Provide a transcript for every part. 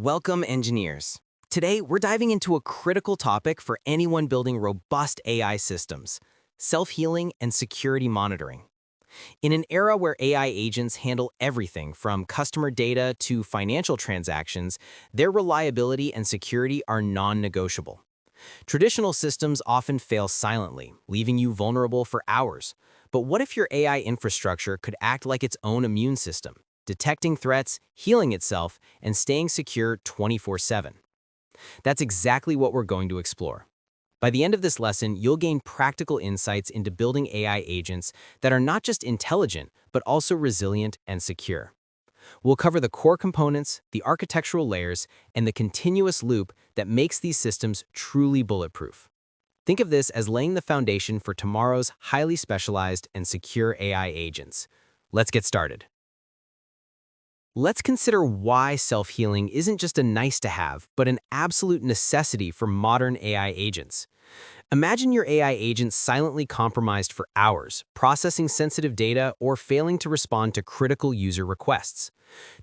Welcome, engineers. Today, we're diving into a critical topic for anyone building robust AI systems: self-healing and security monitoring. In an era where AI agents handle everything from customer data to financial transactions, their reliability and security are non-negotiable. Traditional systems often fail silently, leaving you vulnerable for hours. But what if your AI infrastructure could act like its own immune system, detecting threats, healing itself, and staying secure 24/7? That's exactly what we're going to explore. By the end of this lesson, you'll gain practical insights into building AI agents that are not just intelligent, but also resilient and secure. We'll cover the core components, the architectural layers, and the continuous loop that makes these systems truly bulletproof. Think of this as laying the foundation for tomorrow's highly specialized and secure AI agents. Let's get started. Let's consider why self-healing isn't just a nice-to-have, but an absolute necessity for modern AI agents. Imagine your AI agent silently compromised for hours, processing sensitive data or failing to respond to critical user requests.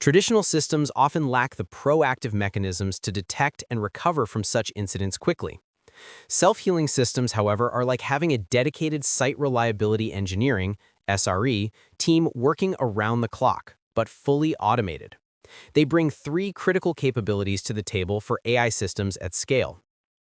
Traditional systems often lack the proactive mechanisms to detect and recover from such incidents quickly. Self-healing systems, however, are like having a dedicated site reliability engineering (SRE) team working around the clock, but fully automated. They bring three critical capabilities to the table for AI systems at scale.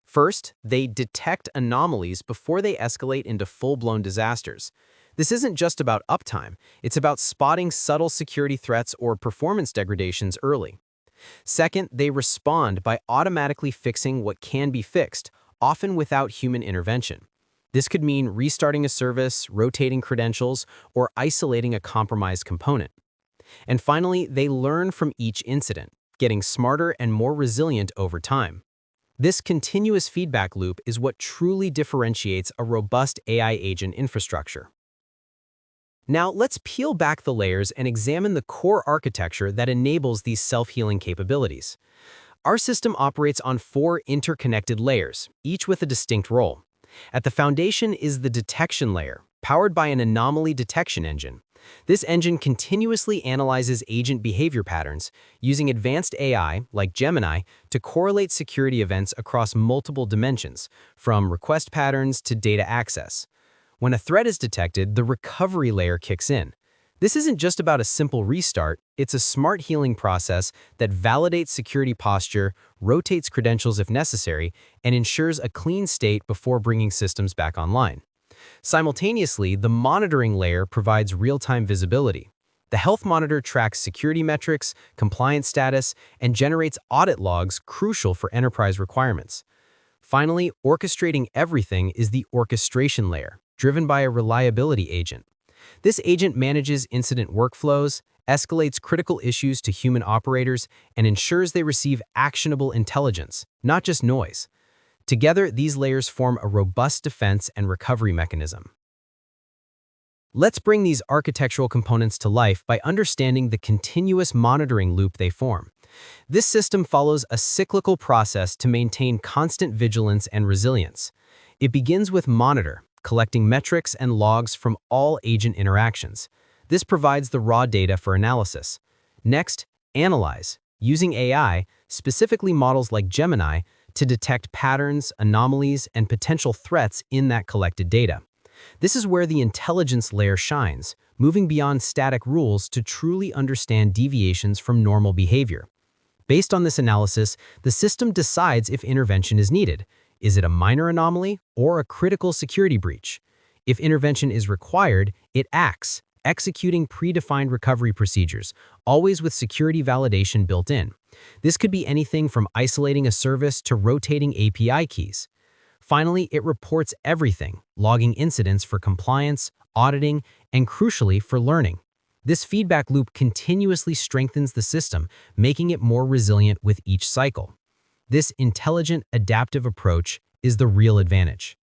First, they detect anomalies before they escalate into full-blown disasters. This isn't just about uptime, it's about spotting subtle security threats or performance degradations early. Second, they respond by automatically fixing what can be fixed, often without human intervention. This could mean restarting a service, rotating credentials, or isolating a compromised component. And finally, they learn from each incident, getting smarter and more resilient over time. This continuous feedback loop is what truly differentiates a robust AI agent infrastructure. Now, let's peel back the layers and examine the core architecture that enables these self-healing capabilities. Our system operates on four interconnected layers, each with a distinct role. At the foundation is the detection layer, powered by an anomaly detection engine. This engine continuously analyzes agent behavior patterns, using advanced AI, like Gemini, to correlate security events across multiple dimensions, from request patterns to data access. When a threat is detected, the recovery layer kicks in. This isn't just about a simple restart, it's a smart healing process that validates security posture, rotates credentials if necessary, and ensures a clean state before bringing systems back online. Simultaneously, the monitoring layer provides real-time visibility. The health monitor tracks security metrics, compliance status, and generates audit logs crucial for enterprise requirements. Finally, orchestrating everything is the orchestration layer, driven by a reliability agent. This agent manages incident workflows, escalates critical issues to human operators, and ensures they receive actionable intelligence, not just noise. Together, these layers form a robust defense and recovery mechanism. Let's bring these architectural components to life by understanding the continuous monitoring loop they form. This system follows a cyclical process to maintain constant vigilance and resilience. It begins with Monitor, collecting metrics and logs from all agent interactions. This provides the raw data for analysis. Next, Analyze, using AI, specifically models like Gemini, to detect patterns, anomalies, and potential threats in that collected data. This is where the intelligence layer shines, moving beyond static rules to truly understand deviations from normal behavior. Based on this analysis, the system decides if intervention is needed. Is it a minor anomaly or a critical security breach? If intervention is required, it acts, executing predefined recovery procedures, always with security validation built in. This could be anything from isolating a service to rotating API keys. Finally, it reports everything, logging incidents for compliance, auditing, and crucially for learning. This feedback loop continuously strengthens the system, making it more resilient with each cycle. This intelligent, adaptive approach is the real advantage.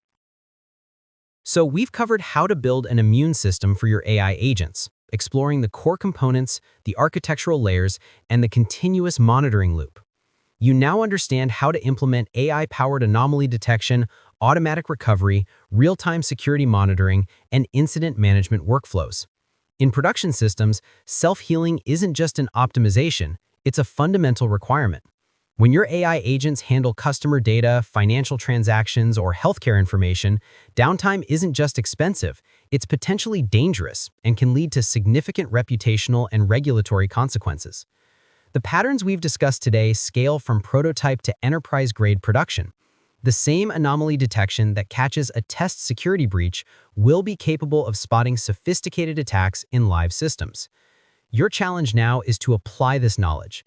So we've covered how to build an immune system for your AI agents, exploring the core components, the architectural layers, and the continuous monitoring loop. You now understand how to implement AI-powered anomaly detection, automatic recovery, real-time security monitoring, and incident management workflows. In production systems, self-healing isn't just an optimization, it's a fundamental requirement. When your AI agents handle customer data, financial transactions, or healthcare information, downtime isn't just expensive, it's potentially dangerous and can lead to significant reputational and regulatory consequences. The patterns we've discussed today scale from prototype to enterprise-grade production. The same anomaly detection that catches a test security breach will be capable of spotting sophisticated attacks in live systems. Your challenge now is to apply this knowledge.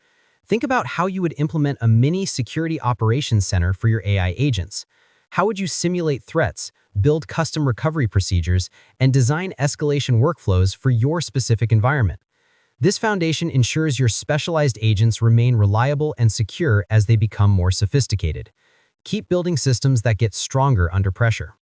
Think about how you would implement a mini security operations center for your AI agents. How would you simulate threats, build custom recovery procedures, and design escalation workflows for your specific environment? This foundation ensures your specialized agents remain reliable and secure as they become more sophisticated. Keep building systems that get stronger under pressure.